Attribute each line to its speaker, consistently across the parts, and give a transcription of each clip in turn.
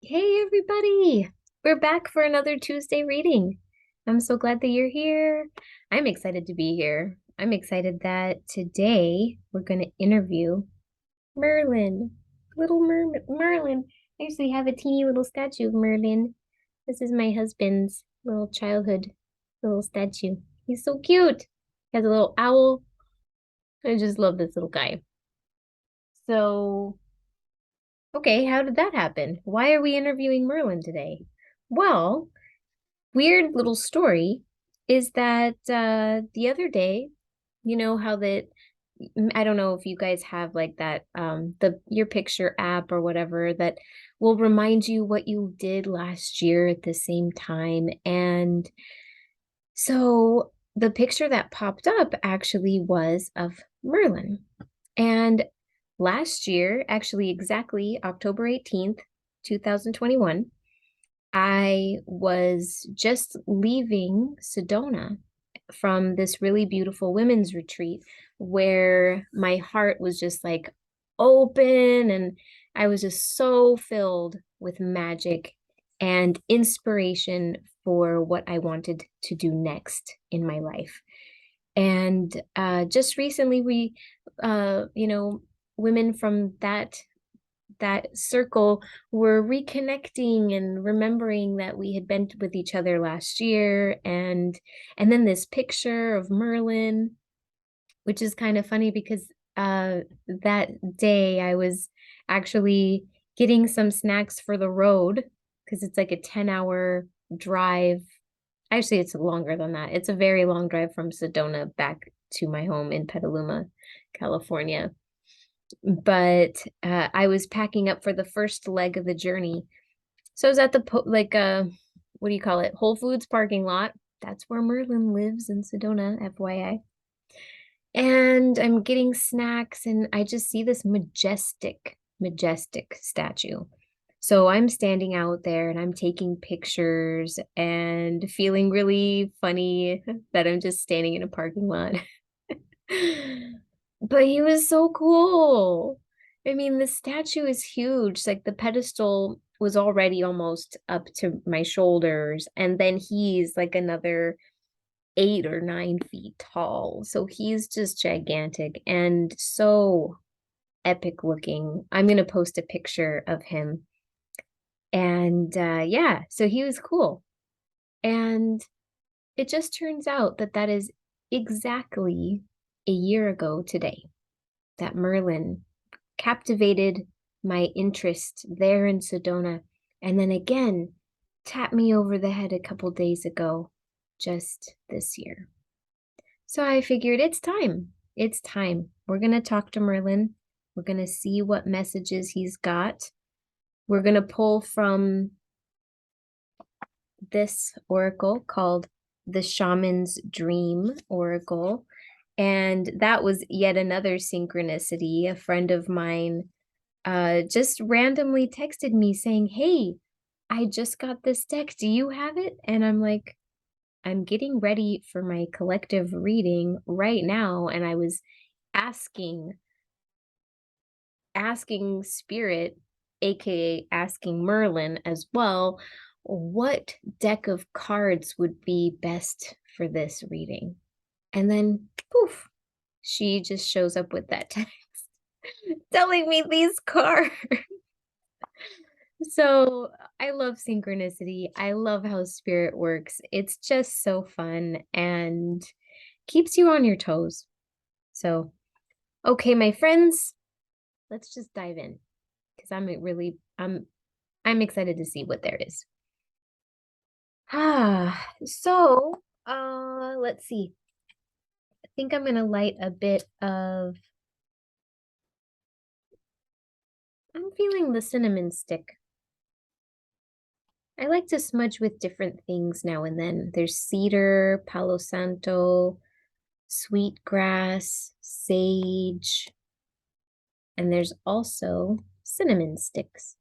Speaker 1: Hey everybody! We're back for another Tuesday reading. I'm so glad that you're here. I'm excited to be here. I'm excited that today we're going to interview Merlin. Merlin. I actually have a teeny little statue of Merlin. This is my husband's little childhood little statue. He's so cute. He has a little owl. I just love this little guy. So, okay, how did that happen? Why are we interviewing Merlin today? Well, weird little story is that the other day, you know how that I don't know if you guys have like that the your picture app or whatever that will remind you what you did last year at the same time. And so the picture that popped up actually was of Merlin. And last year, actually exactly October 18th, 2021, I was just leaving Sedona from this really beautiful women's retreat where my heart was just like open and I was just so filled with magic and inspiration for what I wanted to do next in my life. And just recently, women from that circle were reconnecting and remembering that we had been with each other last year, and then this picture of Merlin, which is kind of funny because that day I was actually getting some snacks for the road because it's like a 10-hour drive. Actually, it's longer than that. It's a very long drive from Sedona back to my home in Petaluma, California. But I was packing up for the first leg of the journey. So I was at the what do you call it? Whole Foods parking lot. That's where Merlin lives in Sedona, FYI. And I'm getting snacks and I just see this majestic statue. So I'm standing out there and I'm taking pictures and feeling really funny that I'm just standing in a parking lot. But he was so cool. I mean, the statue is huge. Like the pedestal was already almost up to my shoulders, and then he's like another 8 or 9 feet tall. So he's just gigantic and so epic looking. I'm gonna post a picture of him. And yeah, so he was cool. And it just turns out that that is exactly a year ago today that Merlin captivated my interest there in Sedona, and then again tapped me over the head a couple days ago, just this year. So I figured it's time. It's time. We're going to talk to Merlin. We're going to see what messages he's got. We're going to pull from this oracle called the Shaman's Dream Oracle. And that was yet another synchronicity. A friend of mine just randomly texted me saying, "Hey, I just got this deck. Do you have it?" And I'm like, I'm getting ready for my collective reading right now. And I was asking, asking Spirit, aka asking Merlin as well, what deck of cards would be best for this reading. And then poof, she just shows up with that text telling me these cards. So I love synchronicity. I love how spirit works. It's just so fun and keeps you on your toes. So, okay, my friends, let's just dive in because I'm excited to see what there is. So, let's see. I think I'm gonna light a bit of I'm feeling the cinnamon stick. I like to smudge with different things now and then. There's cedar, palo santo, sweetgrass, sage, and there's also cinnamon sticks.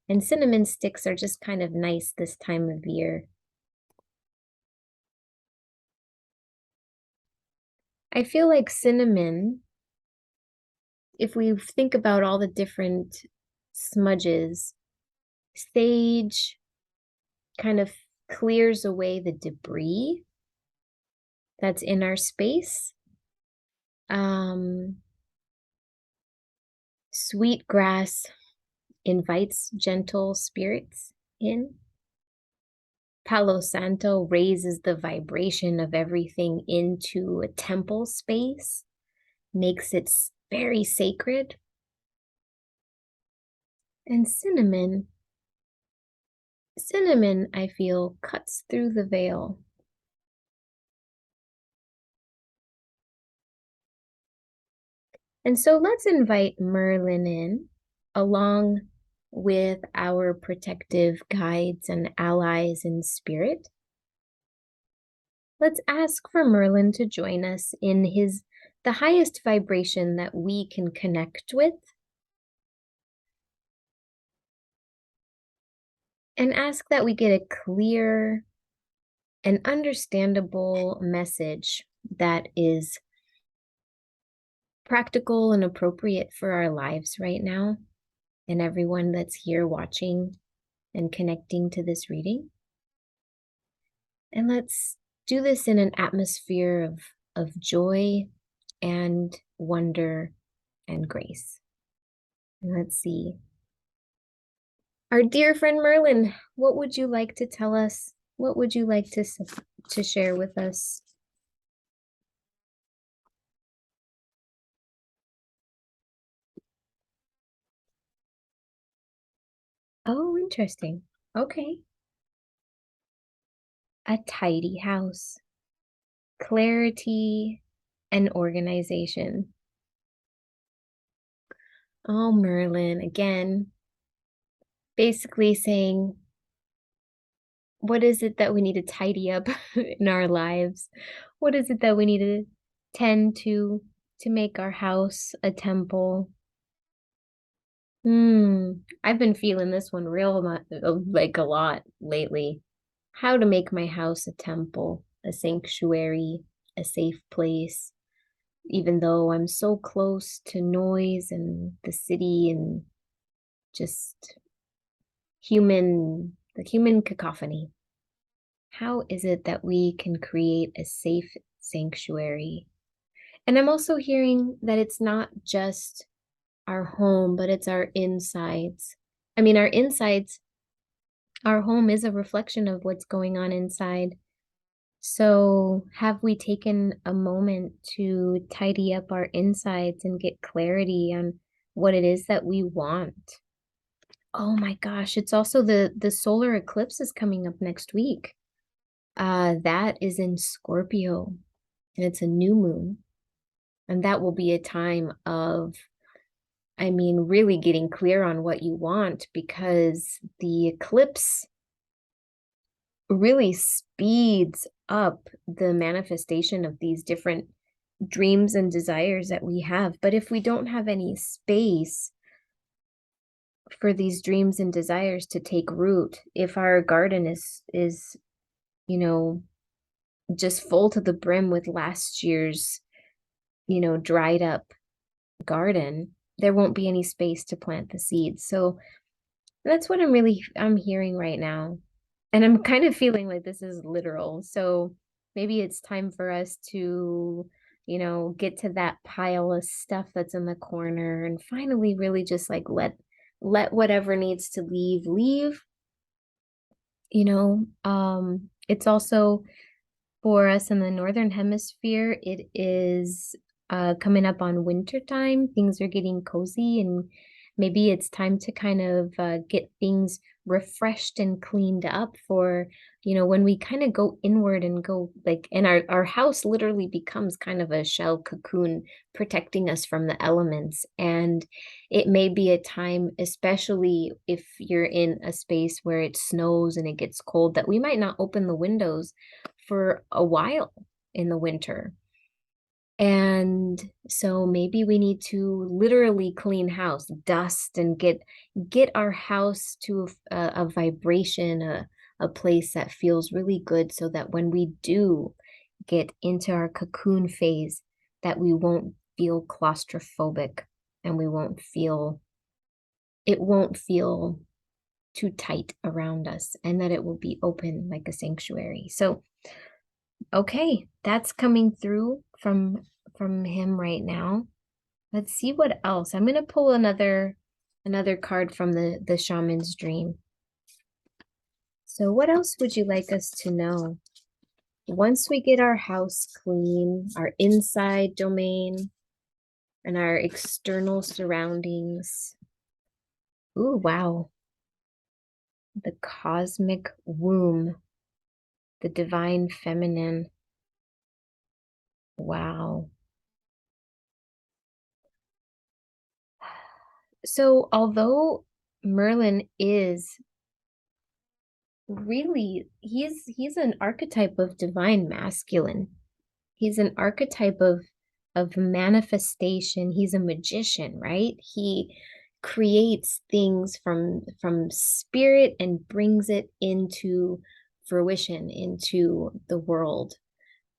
Speaker 1: And cinnamon sticks are just kind of nice this time of year. I feel like cinnamon, if we think about all the different smudges, Sage kind of clears away the debris that's in our space. Sweet grass invites gentle spirits in. Palo Santo raises the vibration of everything into a temple space, makes it very sacred. And cinnamon, I feel, cuts through the veil. And so let's invite Merlin in, along with our protective guides and allies in spirit. Let's ask for Merlin to join us in the highest vibration that we can connect with. And ask that we get a clear and understandable message that is practical and appropriate for our lives right now, and everyone that's here watching and connecting to this reading. And let's do this in an atmosphere of joy and wonder and grace. And let's see. Our dear friend Merlin, what would you like to tell us? What would you like to share with us? Oh, interesting. Okay. A tidy house, clarity, and organization. Oh, Merlin, again, basically saying, what is it that we need to tidy up in our lives? What is it that we need to tend to make our house a temple? I've been feeling this one like a lot lately. How to make my house a temple, a sanctuary, a safe place, even though I'm so close to noise and the city and just the human cacophony. How is it that we can create a safe sanctuary? And I'm also hearing that it's not just our home, but it's our insides. I mean, our home is a reflection of what's going on inside. So, have we taken a moment to tidy up our insides and get clarity on what it is that we want? Oh my gosh, it's also the solar eclipse is coming up next week. That is in Scorpio, and it's a new moon. And that will be a time of, I mean, really getting clear on what you want, because the eclipse really speeds up the manifestation of these different dreams and desires that we have. But if we don't have any space for these dreams and desires to take root, if our garden is you know just full to the brim with last year's dried up garden, there won't be any space to plant the seeds. So that's what I'm hearing right now. And I'm kind of feeling like this is literal. So maybe it's time for us to, get to that pile of stuff that's in the corner and finally really just like let whatever needs to leave. It's also for us in the Northern Hemisphere, it is coming up on winter time. Things are getting cozy, and maybe it's time to kind of get things refreshed and cleaned up for, when we kind of go inward and go like, and our house literally becomes kind of a shell cocoon protecting us from the elements. And it may be a time, especially if you're in a space where it snows and it gets cold, that we might not open the windows for a while in the winter. And so maybe we need to literally clean house, dust, and get our house to a vibration, a place that feels really good, so that when we do get into our cocoon phase, that we won't feel claustrophobic and it won't feel too tight around us, and that it will be open like a sanctuary. So, okay, that's coming through from him right now. Let's see what else. I'm gonna pull another card from the shaman's dream. So what else would you like us to know? Once we get our house clean, our inside domain, and our external surroundings. Ooh, wow. The cosmic womb, the divine feminine. Wow. So although Merlin is really, he's an archetype of divine masculine. He's an archetype of manifestation. He's a magician, right? He creates things from spirit and brings it into fruition, into the world,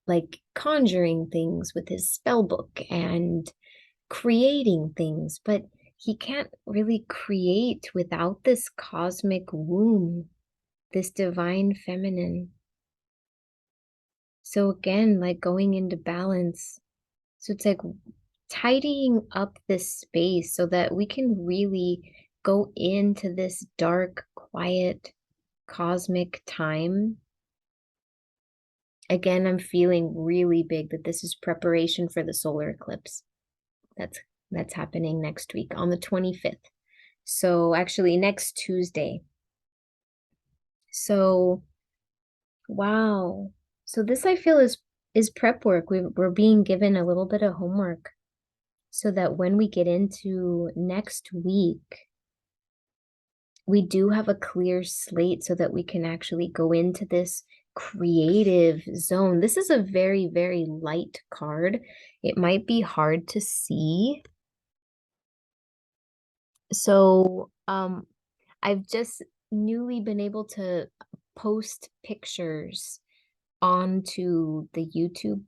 Speaker 1: like conjuring things with his spell book and creating things, but he can't really create without this cosmic womb, this divine feminine. So again, like going into balance. So it's like tidying up this space so that we can really go into this dark, quiet, cosmic time. Again, I'm feeling really big that this is preparation for the solar eclipse. That's happening next week on the 25th. So actually next Tuesday. So wow. So this I feel is prep work. We're being given a little bit of homework so that when we get into next week, we do have a clear slate so that we can actually go into this creative zone. This is a very, very light card. It might be hard to see. So, I've just newly been able to post pictures onto the YouTube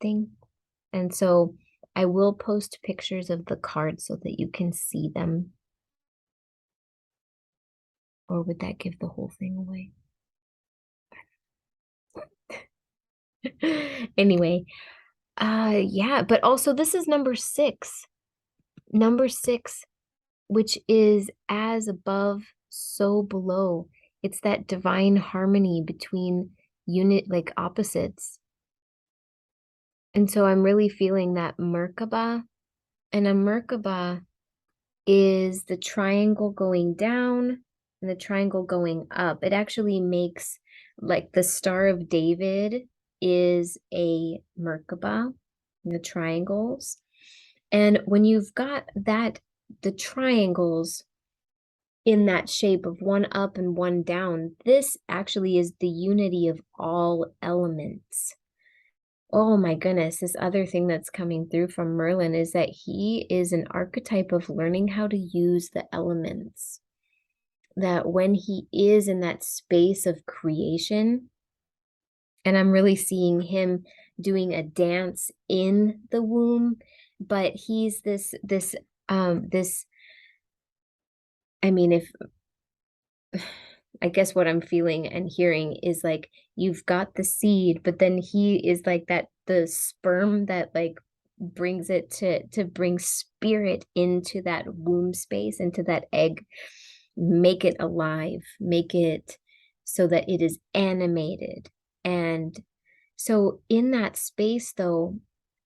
Speaker 1: thing. And so I will post pictures of the cards so that you can see them. Or would that give the whole thing away? Anyway, yeah, but also this is number 6. Number 6, which is as above, so below. It's that divine harmony between like opposites. And so I'm really feeling that Merkaba, and a Merkaba is the triangle going down and the triangle going up. It actually makes like the Star of David is a Merkaba, the triangles. And when you've got that, the triangles in that shape of one up and one down, this actually is the unity of all elements. Oh my goodness, this other thing that's coming through from Merlin is that he is an archetype of learning how to use the elements. That when he is in that space of creation, and I'm really seeing him doing a dance in the womb, but he's this I mean, if I guess what I'm feeling and hearing is like you've got the seed, but then he is like that the sperm that like brings it to bring spirit into that womb space, into that egg, make it alive, make it so that it is animated. And so in that space though,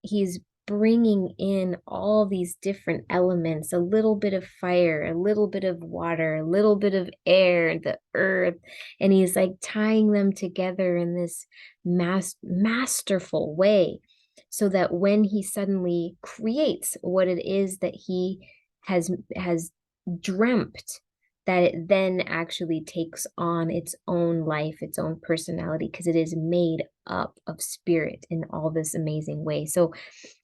Speaker 1: he's bringing in all these different elements, a little bit of fire, a little bit of water, a little bit of air, the earth, and he's like tying them together in this masterful way so that when he suddenly creates what it is that he has dreamt, that it then actually takes on its own life, its own personality, because it is made up of spirit in all this amazing way. So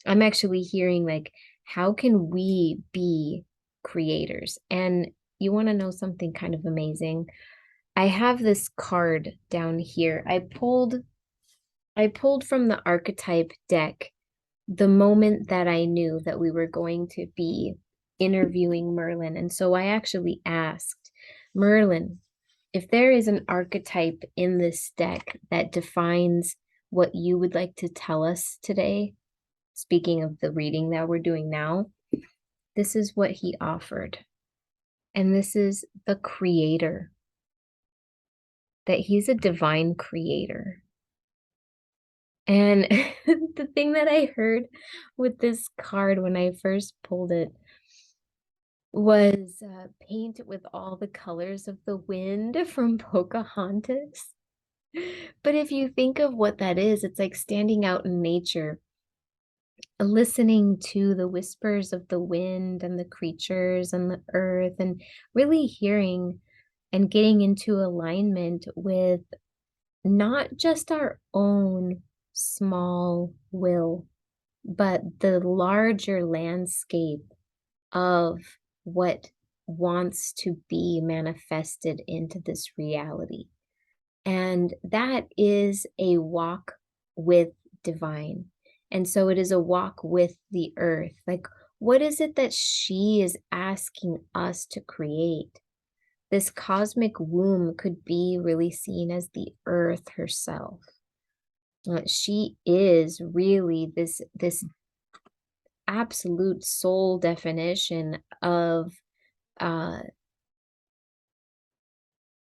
Speaker 1: I'm actually hearing like, how can we be creators? And you want to know something kind of amazing? I have this card down here. I pulled from the archetype deck the moment that I knew that we were going to be interviewing Merlin. And so I actually asked Merlin, if there is an archetype in this deck that defines what you would like to tell us today, speaking of the reading that we're doing now, this is what he offered. And this is the creator, that he's a divine creator. And the thing that I heard with this card when I first pulled it was paint with all the colors of the wind from Pocahontas. But if you think of what that is, it's like standing out in nature, listening to the whispers of the wind and the creatures and the earth, and really hearing and getting into alignment with not just our own small will, but the larger landscape of what wants to be manifested into this reality. And that is a walk with divine. And so it is a walk with the earth. Like, what is it that she is asking us to create? This cosmic womb could be really seen as the earth herself. She is really this absolute soul definition of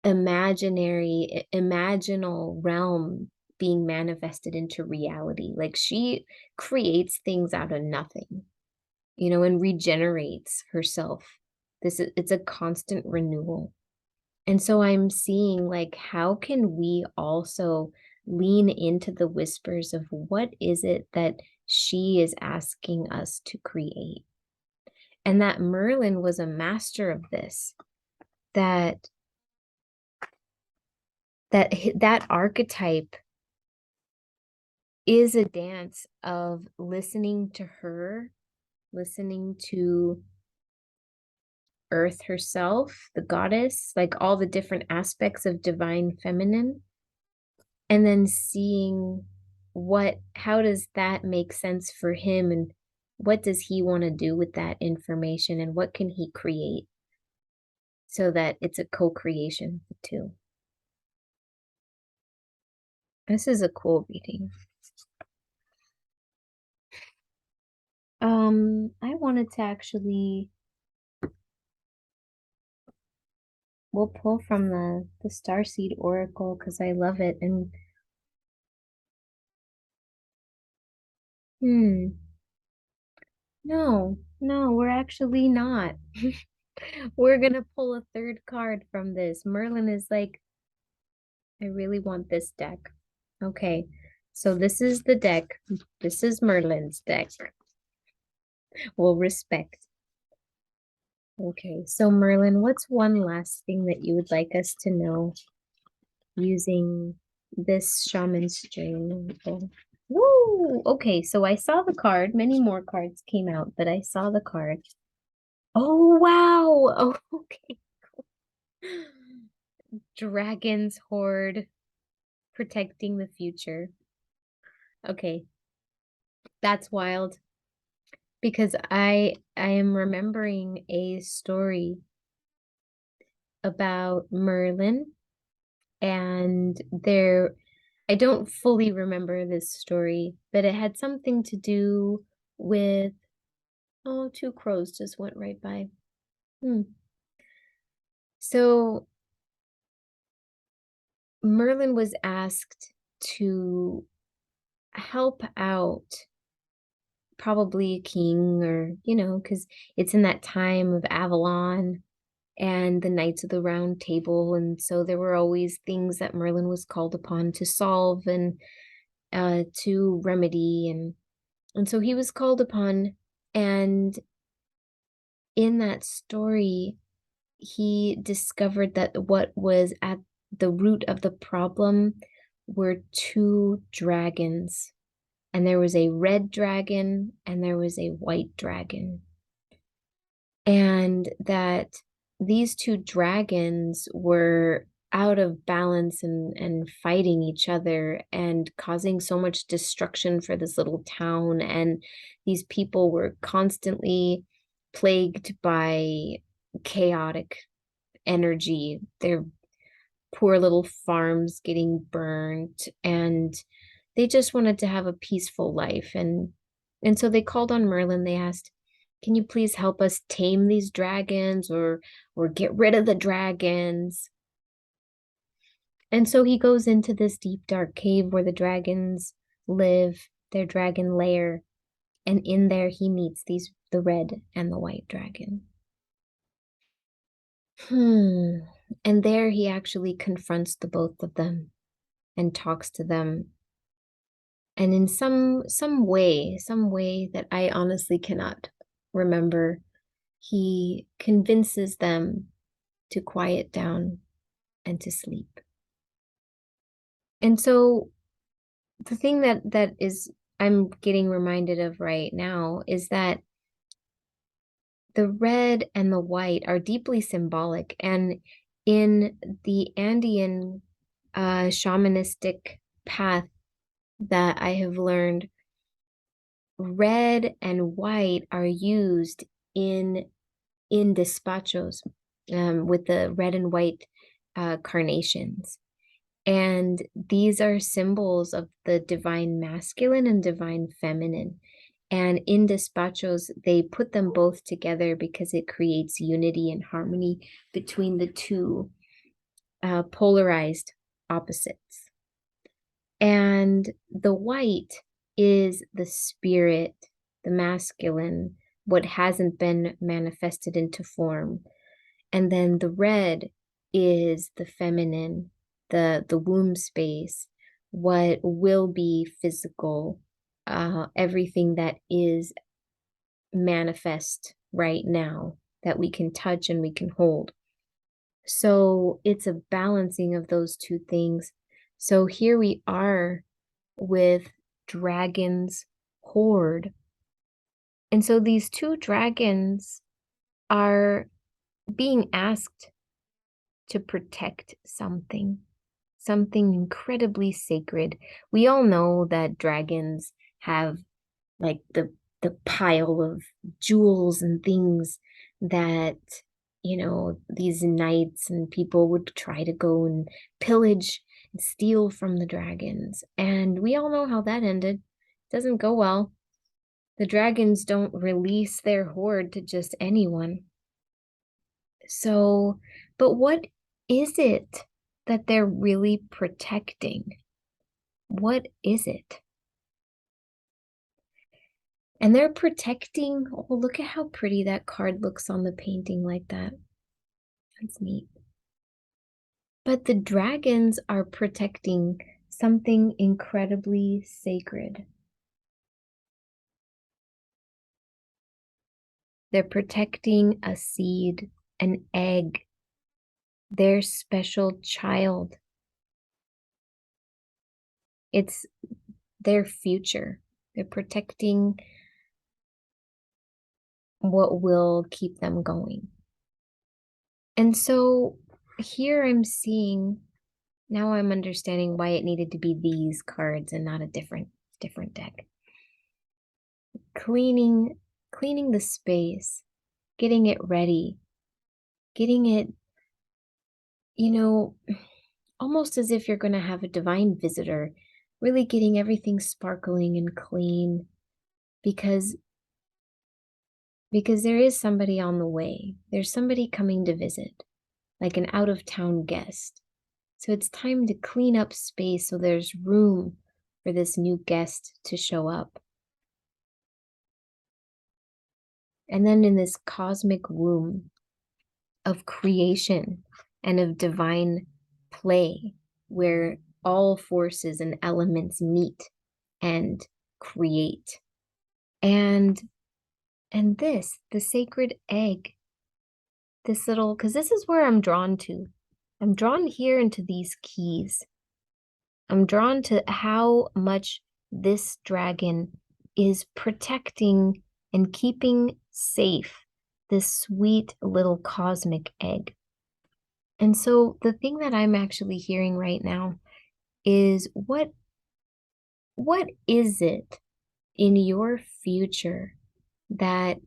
Speaker 1: imaginal realm being manifested into reality. Like, she creates things out of nothing, and regenerates herself. It's a constant renewal. And so I'm seeing, like, how can we also lean into the whispers of what is it that she is asking us to create? And that Merlin was a master of this, that that archetype is a dance of listening to her, listening to Earth herself, the goddess, like all the different aspects of divine feminine, and then seeing how does that make sense for him, and what does he want to do with that information, and what can he create so that it's a co-creation of the two. This is a cool reading. I wanted to actually, we'll pull from the Starseed Oracle because I love it. And no, we're actually not. We're gonna pull a third card from this. Merlin is like, I really want this deck. Okay, so this is the deck. This is Merlin's deck. We'll respect. Okay, so Merlin, what's one last thing that you would like us to know using this Shaman's String? Woo! Okay, so I saw the card. Many more cards came out, but I saw the card. Oh, wow! Oh, okay. Dragon's Horde protecting the future. Okay, that's wild because I am remembering a story about Merlin, and I don't fully remember this story, but it had something to do with, oh, two crows just went right by. So Merlin was asked to help out probably a king, or, because it's in that time of Avalon and the Knights of the Round Table. And so there were always things that Merlin was called upon to solve and to remedy. And so he was called upon. And in that story, he discovered that what was at the root of the problem were two dragons. And there was a red dragon and there was a white dragon. And that these two dragons were out of balance and fighting each other and causing so much destruction for this little town. And these people were constantly plagued by chaotic energy. poor little farms getting burnt, and they just wanted to have a peaceful life. And so they called on Merlin. They asked, "Can you please help us tame these dragons or get rid of the dragons?" And so he goes into this deep dark cave where the dragons live, their dragon lair, and in there he meets the red and the white dragon. And there he actually confronts the both of them and talks to them. And in some way that I honestly cannot remember, he convinces them to quiet down and to sleep. And so the thing that is I'm getting reminded of right now is that the red and the white are deeply symbolic. And in the Andean shamanistic path that I have learned, red and white are used in despachos with the red and white carnations. And these are symbols of the divine masculine and divine feminine. And in despachos, they put them both together because it creates unity and harmony between the two polarized opposites. And the white is the spirit, the masculine, what hasn't been manifested into form. And then the red is the feminine, the womb space, what will be physical, everything that is manifest right now that we can touch and we can hold. So it's a balancing of those two things. So here we are with dragons horde. And so these two dragons are being asked to protect something incredibly sacred. We all know that dragons have like the pile of jewels and things that these knights and people would try to go and pillage and steal from the dragons. And we all know how that ended. It doesn't go well. The dragons don't release their horde to just anyone. So, but what is it that they're really protecting? What is it? And they're protecting, oh, look at how pretty that card looks on the painting like that. That's neat. But the dragons are protecting something incredibly sacred. They're protecting a seed, an egg, their special child. It's their future. They're protecting what will keep them going. And so here I'm seeing, now I'm understanding why it needed to be these cards and not a different deck. Cleaning the space, getting it ready, getting it, almost as if you're going to have a divine visitor, really getting everything sparkling and clean because there is somebody on the way. There's somebody coming to visit, like an out-of-town guest. So it's time to clean up space so there's room for this new guest to show up. And then in this cosmic womb of creation and of divine play, where all forces and elements meet and create. And this, the sacred egg, this little, because this is where I'm drawn to. I'm drawn here into these keys. I'm drawn to how much this dragon is protecting and keeping safe this sweet little cosmic egg. And so the thing that I'm actually hearing right now is what is it in your future that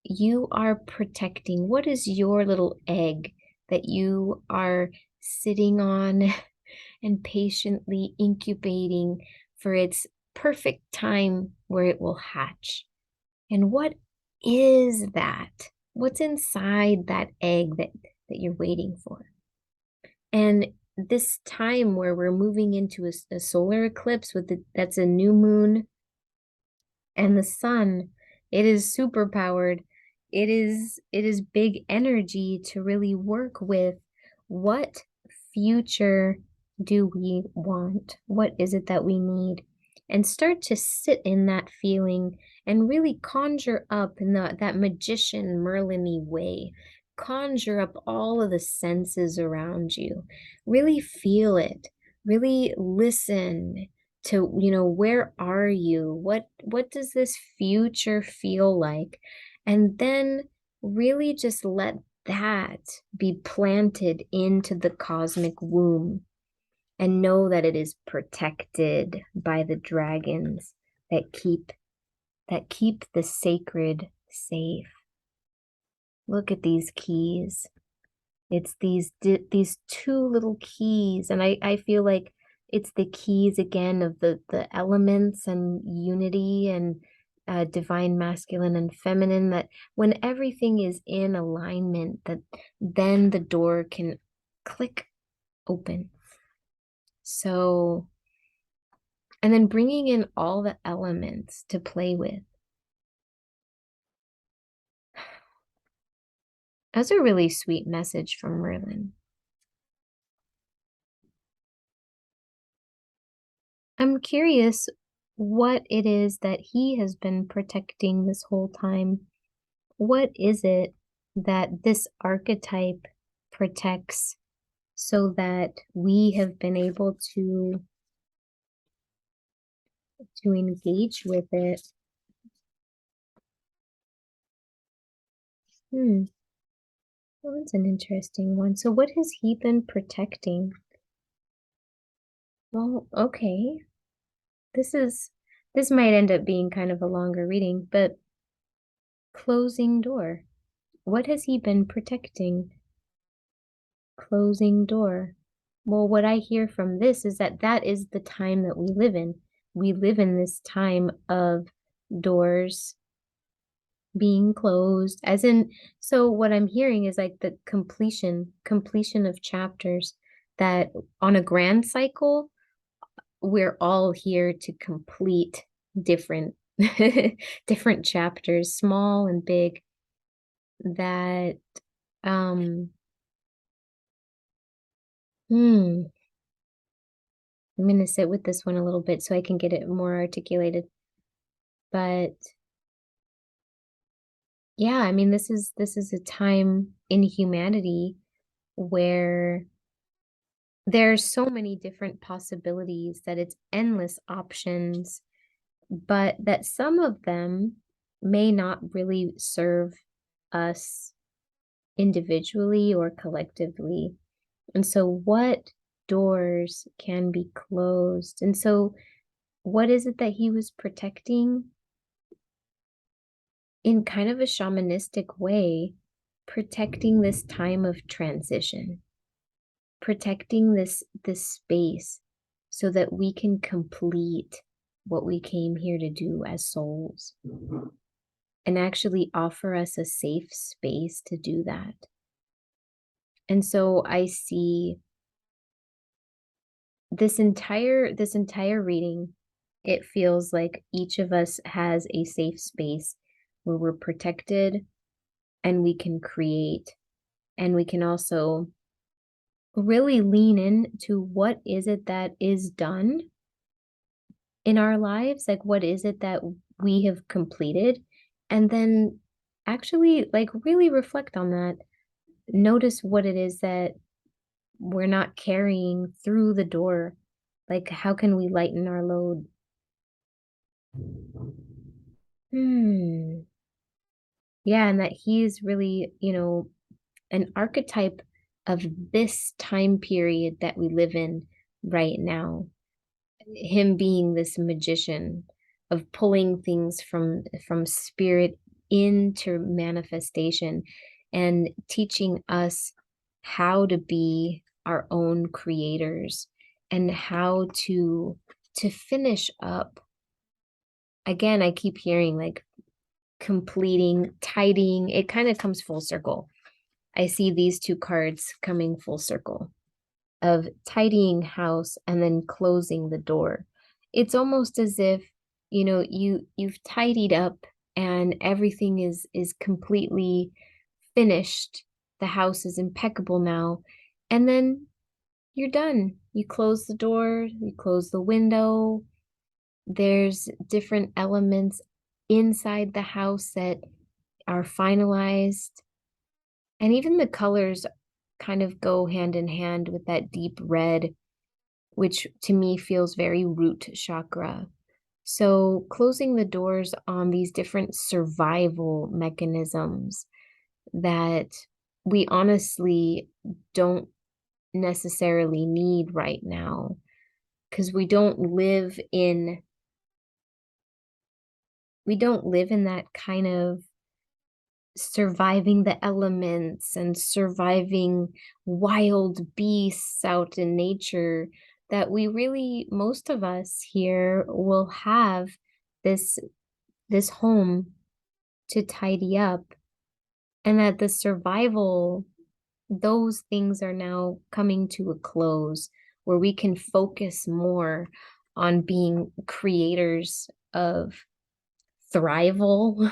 Speaker 1: you are protecting? What is your little egg that you are sitting on and patiently incubating for its perfect time where it will hatch. And what is that? What's inside that egg that you're waiting for? And this time where we're moving into a solar eclipse that's a new moon and the sun, it is super powered. It is big energy to really work with what future do we want? What is it that we need? And start to sit in that feeling and really conjure up in that magician Merlin-y way. Conjure up all of the senses around you. Really feel it. Really listen to, where are you? What does this future feel like? And then really just let that be planted into the cosmic womb and know that it is protected by the dragons that keep the sacred safe. Look at these keys. It's these two little keys, and I feel like it's the keys again of the elements and unity and divine masculine and feminine, that when everything is in alignment, that then the door can click open. So, and then bringing in all the elements to play with. That's a really sweet message from Merlin. I'm curious what it is that he has been protecting this whole time. What is it that this archetype protects so that we have been able to engage with it? Hmm, well, that's an interesting one. So what has he been protecting? Well, okay. This might end up being kind of a longer reading, but closing door. What has he been protecting? Closing door. Well, what I hear from this is that is the time that we live in. We live in this time of doors being closed, as in, so what I'm hearing is like the completion of chapters, that on a grand cycle, we're all here to complete different different chapters, small and big, that um hmm I'm going to sit with this one a little bit so I can get it more articulated. But yeah, I mean, this is a time in humanity where there's so many different possibilities, that it's endless options, but that some of them may not really serve us individually or collectively. And so what doors can be closed? And so what is it that he was protecting? In kind of a shamanistic way, protecting this time of transition, protecting this space so that we can complete what we came here to do as souls, and actually offer us a safe space to do that. And so I see this entire reading, it feels like each of us has a safe space where we're protected and we can create, and we can also really lean in to what is it that is done in our lives, like what is it that we have completed, and then actually like really reflect on that. Notice what it is that we're not carrying through the door. Like, how can we lighten our load? Hmm. Yeah, and that he's really, an archetype of this time period that we live in right now. Him being this magician of pulling things from spirit into manifestation, and teaching us how to be our own creators and how to finish up. Again, I keep hearing like completing, tidying. It kind of comes full circle. I see these two cards coming full circle of tidying house and then closing the door. It's almost as if, you've tidied up and everything is completely finished. The house is impeccable now. And then you're done. You close the door, you close the window. There's different elements inside the house that are finalized. And even the colors kind of go hand in hand with that deep red, which to me feels very root chakra. So closing the doors on these different survival mechanisms that we honestly don't necessarily need right now, because we don't live in that kind of surviving the elements and surviving wild beasts out in nature, that we really, most of us here will have this this home to tidy up, and that the survival, those things are now coming to a close where we can focus more on being creators of thrival.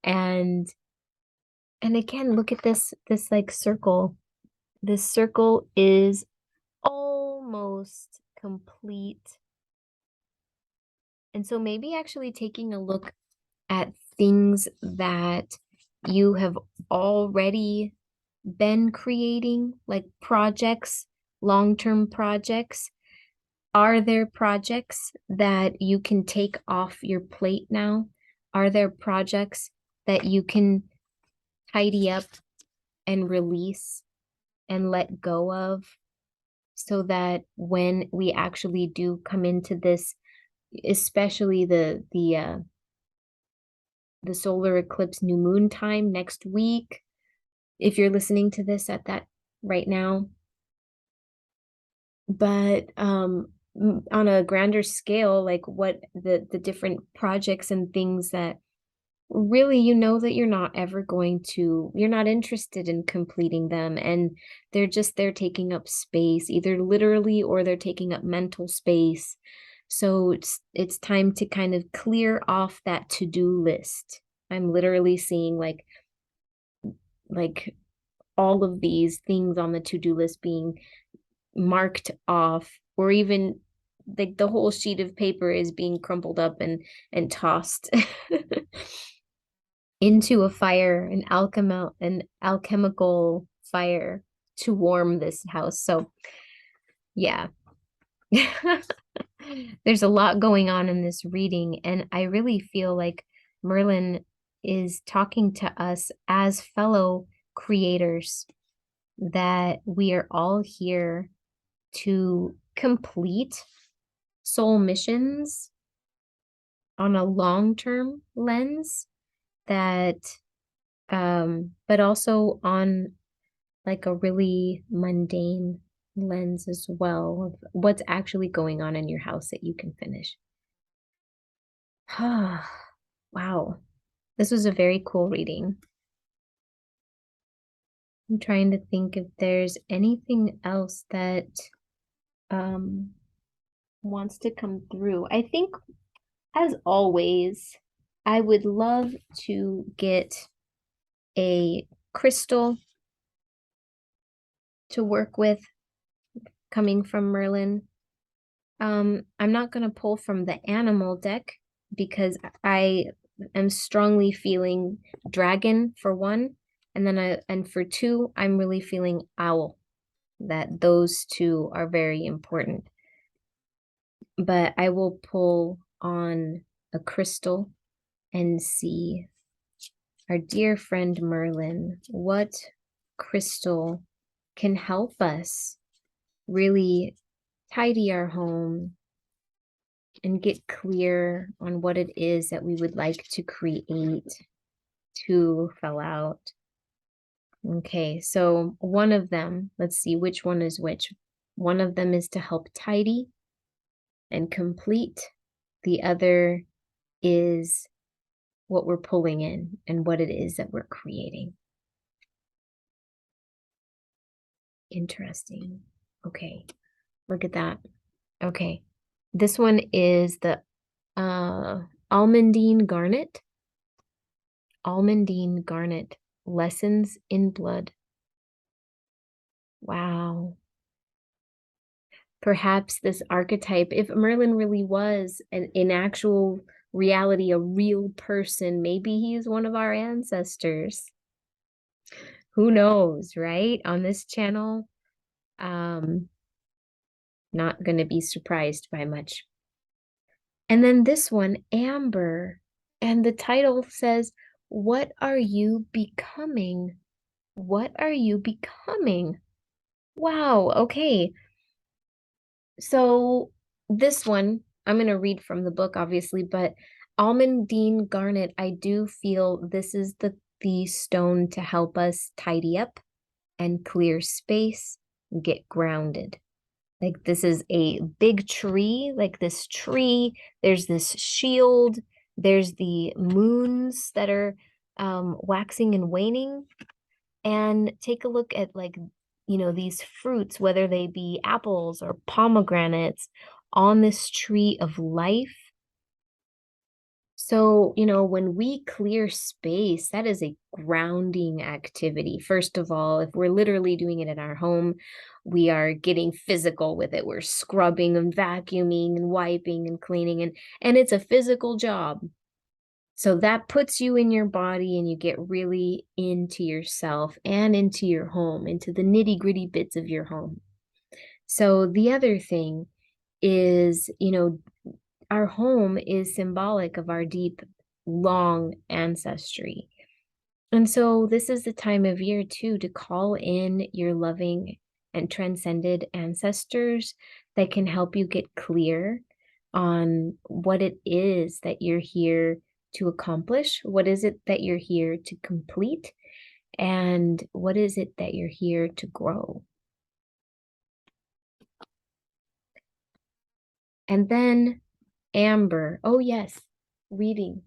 Speaker 1: and and again, look at this like circle. This circle is almost complete. And so maybe actually taking a look at things that you have already been creating, like projects, long-term projects. Are there projects that you can take off your plate now? Are there projects that you can tidy up and release and let go of, so that when we actually do come into this, especially the solar eclipse new moon time next week, if you're listening to this at that right now, but on a grander scale, like what the different projects and things that really, that you're not interested in completing them, and they're taking up space, either literally or they're taking up mental space. So it's time to kind of clear off that to-do list. I'm literally seeing like all of these things on the to-do list being marked off, or even like the whole sheet of paper is being crumpled up and tossed into a fire, an alchemical fire to warm this house. So yeah. There's a lot going on in this reading, and I really feel like Merlin is talking to us as fellow creators, that we are all here to complete soul missions on a long-term lens, that but also on like a really mundane lens as well, of what's actually going on in your house that you can finish. Wow. This was a very cool reading. I'm trying to think if there's anything else that um wants to come through. I think, as always, I would love to get a crystal to work with coming from Merlin. I'm not going to pull from the animal deck because I am strongly feeling dragon for one, and for two, I'm really feeling owl. That those two are very important. But I will pull on a crystal and see our dear friend Merlin, what crystal can help us really tidy our home and get clear on what it is that we would like to create to fill out. Okay, so one of them, let's see which one is which. One of them is to help tidy and complete. The other is what we're pulling in and what it is that we're creating. Interesting. Okay, look at that. Okay, this one is the almandine garnet. Almandine garnet, lessons in blood. Wow. Perhaps this archetype, if Merlin really was in actual reality, a real person, maybe he's one of our ancestors. Who knows, right? On this channel, um, not going to be surprised by much. And then this one, Amber, and the title says, "What are you becoming? What are you becoming?" Wow, okay. So this one, I'm going to read from the book, obviously, but almandine garnet, I do feel this is the stone to help us tidy up and clear space, get grounded. Like this is a big tree, like this tree, there's this shield, there's the moons that are waxing and waning. And take a look at like, these fruits, whether they be apples or pomegranates on this tree of life. So, when we clear space, that is a grounding activity. First of all, if we're literally doing it in our home, we are getting physical with it. We're scrubbing and vacuuming and wiping and cleaning, and it's a physical job. So that puts you in your body and you get really into yourself and into your home, into the nitty-gritty bits of your home. So the other thing is, our home is symbolic of our deep, long ancestry. And so this is the time of year too to call in your loving and transcended ancestors that can help you get clear on what it is that you're here to accomplish, what is it that you're here to complete, and what is it that you're here to grow. And then Amber, oh yes, reading.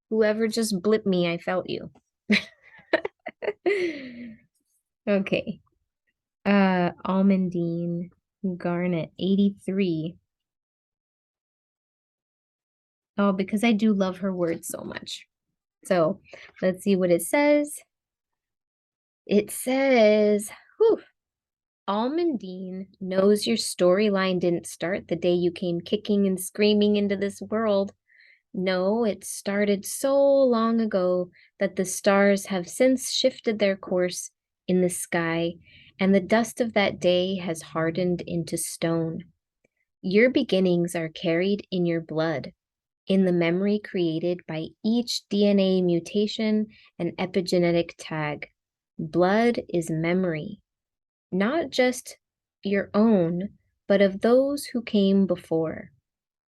Speaker 1: Whoever just blipped me, I felt you. Okay. Almandine Garnet 83. Oh, because I do love her words so much. So let's see what it says. It says, whew, Almandine knows your storyline didn't start the day you came kicking and screaming into this world. No, it started so long ago that the stars have since shifted their course in the sky, and the dust of that day has hardened into stone. Your beginnings are carried in your blood, in the memory created by each DNA mutation and epigenetic tag. Blood is memory, not just your own, but of those who came before.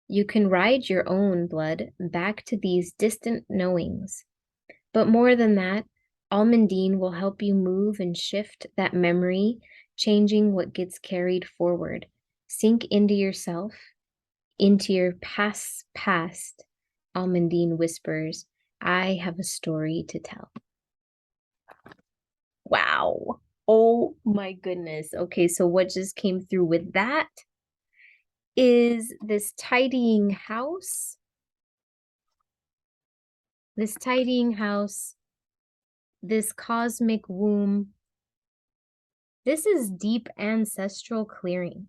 Speaker 1: You can ride your own blood back to these distant knowings. But more than that, Almandine will help you move and shift that memory, changing what gets carried forward. Sink into yourself, into your past. Almandine whispers, I have a story to tell. Wow. Oh my goodness. Okay, so what just came through with that is this tidying house. This tidying house, this cosmic womb. This is deep ancestral clearing.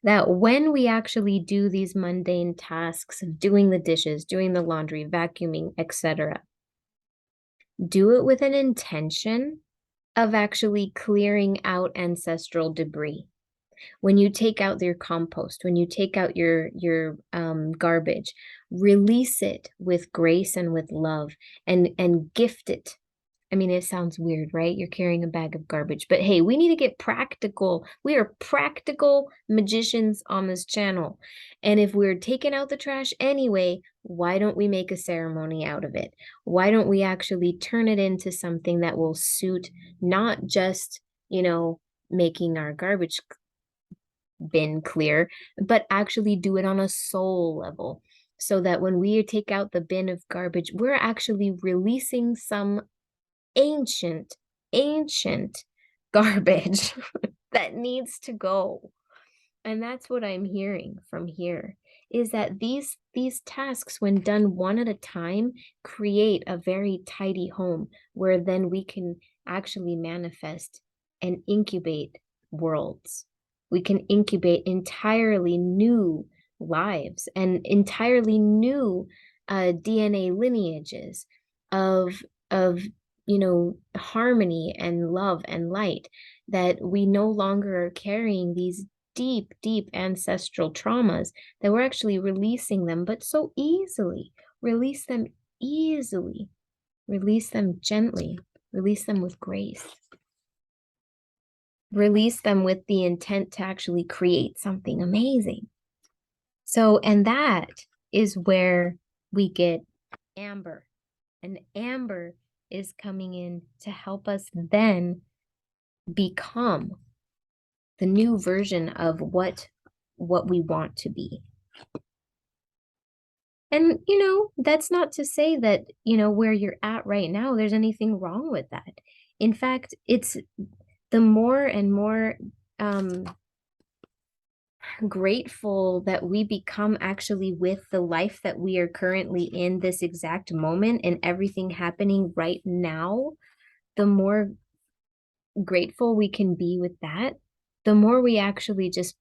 Speaker 1: That when we actually do these mundane tasks of doing the dishes, doing the laundry, vacuuming, etc., do it with an intention of actually clearing out ancestral debris. When you take out your compost, when you take out your garbage, release it with grace and with love, and gift it I mean, it sounds weird, right? You're carrying a bag of garbage. But hey, we need to get practical. We are practical magicians on this channel. And if we're taking out the trash anyway, why don't we make a ceremony out of it? Why don't we actually turn it into something that will suit not just, making our garbage bin clear, but actually do it on a soul level? So that when we take out the bin of garbage, we're actually releasing some ancient, ancient garbage that needs to go. And that's what I'm hearing from here, is that these tasks, when done one at a time, create a very tidy home where then we can actually manifest and incubate worlds. We can incubate entirely new lives and entirely new DNA lineages of of harmony and love and light, that we no longer are carrying these deep, deep ancestral traumas, that we're actually releasing them, but so easily. Release them easily. Release them gently. Release them with grace. Release them with the intent to actually create something amazing. So, and that is where we get Amber. And Amber is coming in to help us then become the new version of what we want to be. And that's not to say that where you're at right now there's anything wrong with that. In fact, it's the more and more grateful that we become actually with the life that we are currently in this exact moment and everything happening right now. The more grateful we can be with that, the more we actually just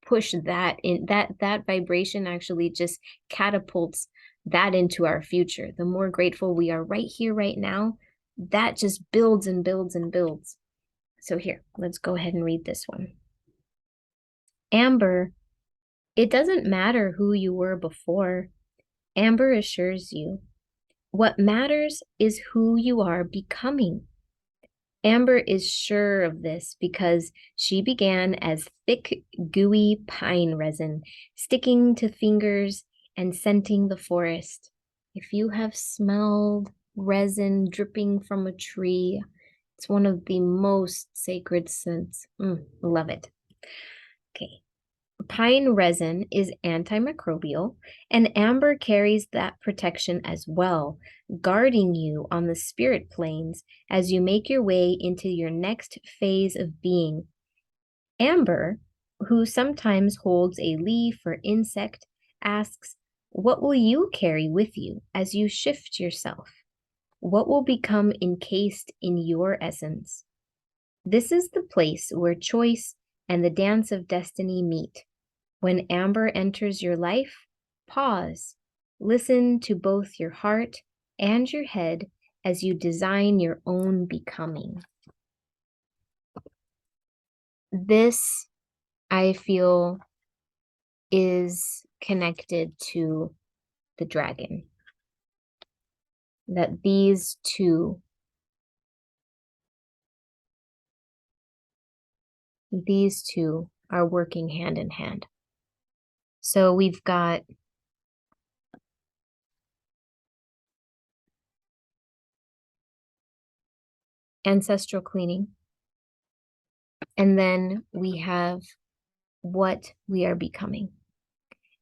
Speaker 1: push that in, that vibration actually just catapults that into our future. The more grateful we are right here, right now, that just builds and builds and builds. So here, let's go ahead and read this one. Amber, it doesn't matter who you were before. Amber assures you, what matters is who you are becoming. Amber is sure of this because she began as thick, gooey pine resin, sticking to fingers and scenting the forest. If you have smelled resin dripping from a tree, it's one of the most sacred scents. Love it. Okay. Pine resin is antimicrobial, and amber carries that protection as well, guarding you on the spirit planes as you make your way into your next phase of being. Amber, who sometimes holds a leaf or insect, asks, what will you carry with you as you shift yourself? What will become encased in your essence? This is the place where choice and the dance of destiny meet. When amber enters your life, pause. Listen to both your heart and your head as you design your own becoming. This, I feel, is connected to the dragon. That these two are working hand in hand. So we've got ancestral cleaning, and then we have what we are becoming.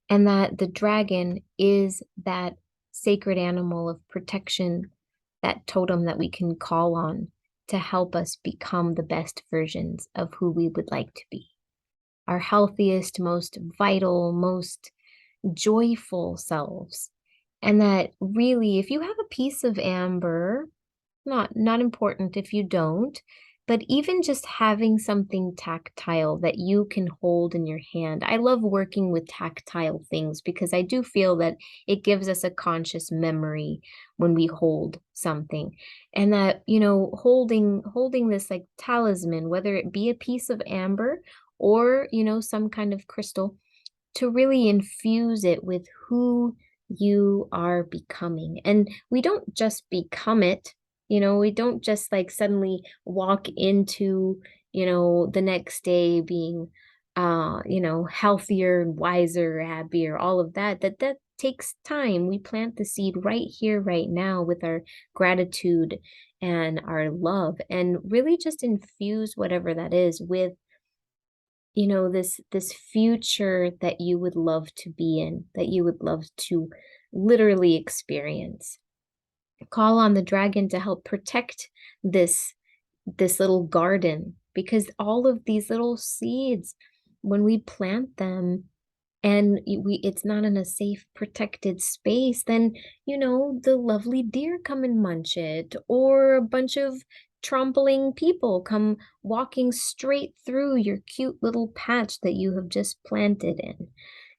Speaker 1: And that the dragon is that sacred animal of protection, that totem that we can call on to help us become the best versions of who we would like to be. Our healthiest, most vital, most joyful selves. And that really, if you have a piece of amber, not important if you don't, but even just having something tactile that you can hold in your hand. I love working with tactile things because I do feel that it gives us a conscious memory when we hold something. And that, holding this like talisman, whether it be a piece of amber or, some kind of crystal, to really infuse it with who you are becoming. And we don't just become it. We don't just like suddenly walk into, the next day being healthier, wiser, happier, all of that. That takes time. We plant the seed right here, right now with our gratitude and our love, and really just infuse whatever that is with, this future that you would love to be in, that you would love to literally experience. Call on the dragon to help protect this little garden, because all of these little seeds, when we plant them and it's not in a safe protected space, then the lovely deer come and munch it, or a bunch of trampling people come walking straight through your cute little patch that you have just planted in.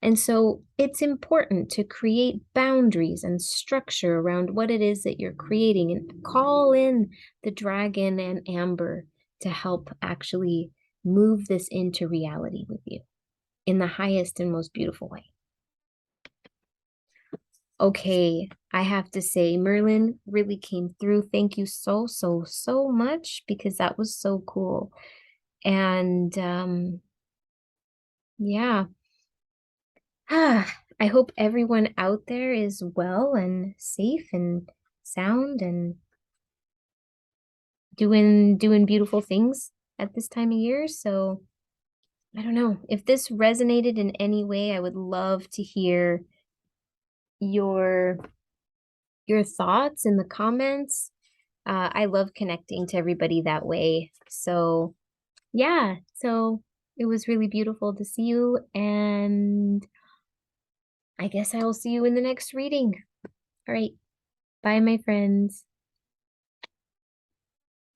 Speaker 1: And so it's important to create boundaries and structure around what it is that you're creating, and call in the dragon and amber to help actually move this into reality with you in the highest and most beautiful way. Okay, I have to say, Merlin really came through. Thank you so, so, so much, because that was so cool. And yeah. I hope everyone out there is well and safe and sound and doing beautiful things at this time of year. So I don't know. If this resonated in any way, I would love to hear your thoughts in the comments. I love connecting to everybody that way. So yeah, so it was really beautiful to see you, and I guess I will see you in the next reading. All right. Bye, my friends.